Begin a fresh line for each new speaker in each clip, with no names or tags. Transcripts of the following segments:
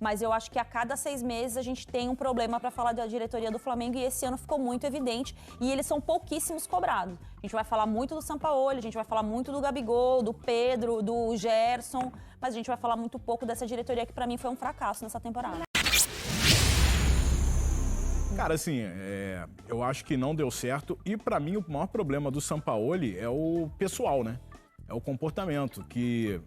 Mas eu acho que a cada 6 meses a gente tem um problema para falar da diretoria do Flamengo e esse ano ficou muito evidente e eles são pouquíssimos cobrados. A gente vai falar muito do Sampaoli, a gente vai falar muito do Gabigol, do Pedro, do Gerson, mas a gente vai falar muito pouco dessa diretoria que para mim foi um fracasso nessa temporada.
Cara, assim, eu acho que não deu certo e pra mim o maior problema do Sampaoli é o pessoal, né? É o comportamento, que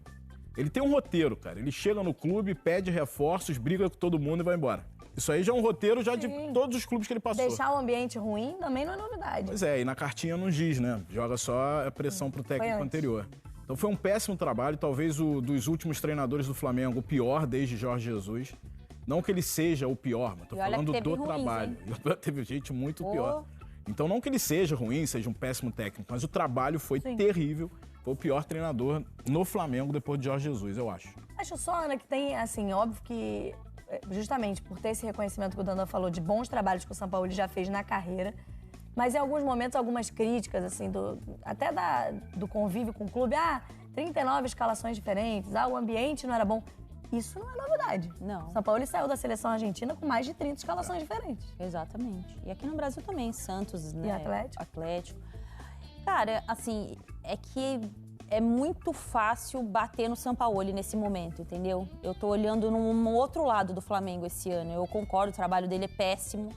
ele tem um roteiro, cara. Ele chega no clube, pede reforços, briga com todo mundo e vai embora. Isso aí já é um roteiro já de todos os clubes que ele passou.
Deixar o ambiente ruim também não é novidade.
Pois é, e na cartinha não diz, né? Joga só a pressão pro técnico anterior. Então foi um péssimo trabalho, talvez dos últimos treinadores do Flamengo, o pior desde Jorge Jesus. Não que ele seja o pior, mas tô falando do trabalho. Teve gente muito pior. Então não que ele seja ruim, seja um péssimo técnico, mas o trabalho foi terrível. Foi o pior treinador no Flamengo depois de Jorge Jesus, eu acho.
Acho só, Ana, que tem, assim, óbvio que justamente por ter esse reconhecimento que o Dandan falou de bons trabalhos que o Sampaoli já fez na carreira, mas em alguns momentos, algumas críticas, assim, até do convívio com o clube, 39 escalações diferentes, o ambiente não era bom. Isso não é novidade.
Não.
O Sampaoli saiu da seleção argentina com mais de 30 escalações diferentes.
Exatamente. E aqui no Brasil também, Santos, né?
E
Atlético. Cara, assim, é que é muito fácil bater no Sampaoli nesse momento, entendeu? Eu tô olhando num outro lado do Flamengo esse ano. Eu concordo, o trabalho dele é péssimo,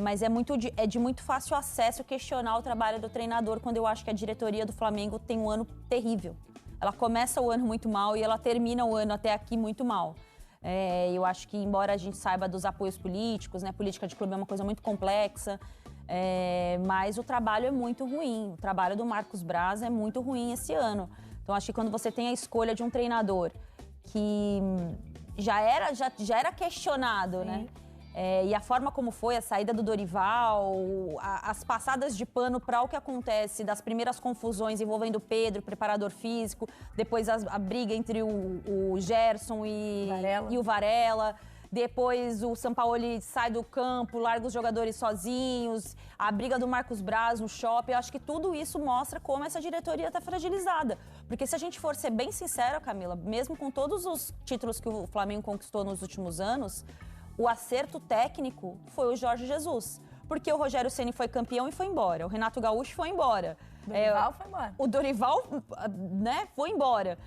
mas é de muito fácil acesso questionar o trabalho do treinador quando eu acho que a diretoria do Flamengo tem um ano terrível. Ela começa o ano muito mal e ela termina o ano até aqui muito mal. Eu acho que, embora a gente saiba dos apoios políticos, né? Política de clube é uma coisa muito complexa, mas o trabalho é muito ruim. O trabalho do Marcos Braz é muito ruim esse ano. Então, acho que quando você tem a escolha de um treinador que já era questionado, né? E a forma como foi a saída do Dorival, as passadas de pano para o que acontece das primeiras confusões envolvendo o Pedro, preparador físico, depois a briga entre o Gerson e o Varela. Depois o Sampaoli sai do campo, larga os jogadores sozinhos, a briga do Marcos Braz no shopping. Eu acho que tudo isso mostra como essa diretoria está fragilizada. Porque se a gente for ser bem sincera, Camila, mesmo com todos os títulos que o Flamengo conquistou nos últimos anos, o acerto técnico foi o Jorge Jesus. Porque o Rogério Ceni foi campeão e foi embora. O Renato Gaúcho foi embora.
Dorival foi embora.
O Dorival, né, foi embora.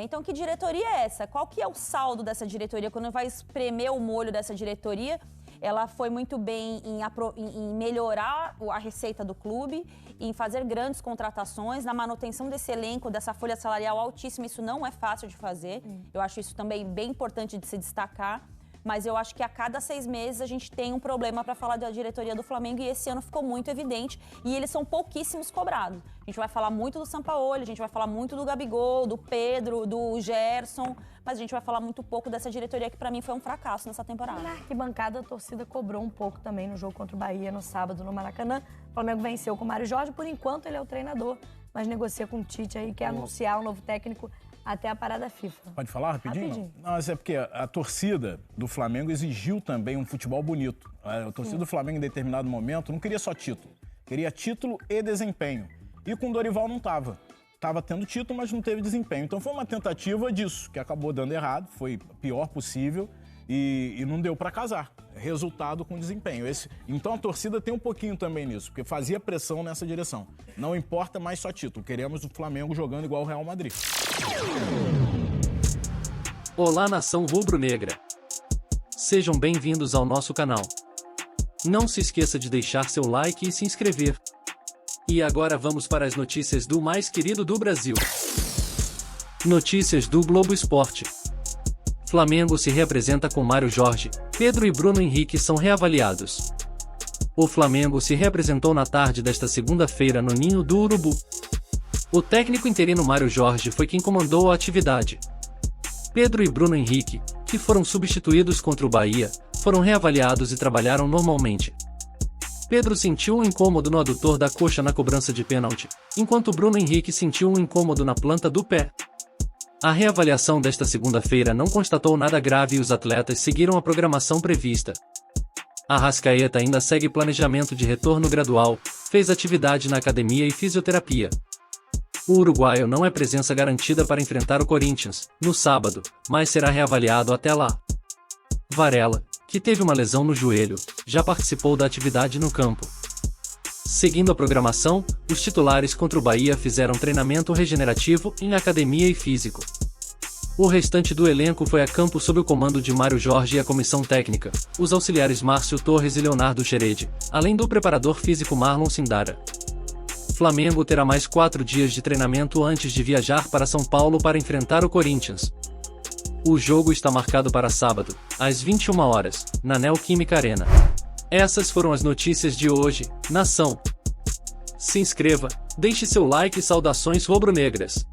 Então, que diretoria é essa? Qual que é o saldo dessa diretoria? Quando vai espremer o molho dessa diretoria, ela foi muito bem em melhorar a receita do clube, em fazer grandes contratações, na manutenção desse elenco, dessa folha salarial altíssima. Isso não é fácil de fazer. Eu acho isso também bem importante de se destacar. Mas eu acho que a cada 6 meses a gente tem um problema para falar da diretoria do Flamengo e esse ano ficou muito evidente e eles são pouquíssimos cobrados. A gente vai falar muito do Sampaoli, a gente vai falar muito do Gabigol, do Pedro, do Gerson, mas a gente vai falar muito pouco dessa diretoria que para mim foi um fracasso nessa temporada.
Na arquibancada a torcida cobrou um pouco também no jogo contra o Bahia no sábado no Maracanã. O Flamengo venceu com o Mário Jorge, por enquanto ele é o treinador, mas negocia com o Tite aí, quer anunciar o novo técnico até a parada FIFA.
Pode falar rapidinho? Não, mas é porque a torcida do Flamengo exigiu também um futebol bonito. A torcida do Flamengo, em determinado momento, não queria só título. Queria título e desempenho. E com o Dorival não estava. Estava tendo título, mas não teve desempenho. Então foi uma tentativa disso, que acabou dando errado, foi o pior possível e não deu para casar. Resultado com desempenho. Então a torcida tem um pouquinho também nisso, porque fazia pressão nessa direção. Não importa mais só título, queremos o Flamengo jogando igual o Real Madrid.
Olá, nação rubro-negra. Sejam bem-vindos ao nosso canal. Não se esqueça de deixar seu like e se inscrever. E agora vamos para as notícias do mais querido do Brasil. Notícias do Globo Esporte. Flamengo se reapresenta com Mário Jorge, Pedro e Bruno Henrique são reavaliados. O Flamengo se reapresentou na tarde desta segunda-feira no Ninho do Urubu. O técnico interino Mário Jorge foi quem comandou a atividade. Pedro e Bruno Henrique, que foram substituídos contra o Bahia, foram reavaliados e trabalharam normalmente. Pedro sentiu um incômodo no adutor da coxa na cobrança de pênalti, enquanto Bruno Henrique sentiu um incômodo na planta do pé. A reavaliação desta segunda-feira não constatou nada grave e os atletas seguiram a programação prevista. Arrascaeta ainda segue planejamento de retorno gradual, fez atividade na academia e fisioterapia. O uruguaio não é presença garantida para enfrentar o Corinthians, no sábado, mas será reavaliado até lá. Varela, que teve uma lesão no joelho, já participou da atividade no campo. Seguindo a programação, os titulares contra o Bahia fizeram treinamento regenerativo em academia e físico. O restante do elenco foi a campo sob o comando de Mário Jorge e a comissão técnica, os auxiliares Márcio Torres e Leonardo Xeredi, além do preparador físico Marlon Sindara. Flamengo terá mais 4 dias de treinamento antes de viajar para São Paulo para enfrentar o Corinthians. O jogo está marcado para sábado, às 21 horas, na Neoquímica Arena. Essas foram as notícias de hoje, nação. Se inscreva, deixe seu like e saudações rubro-negras.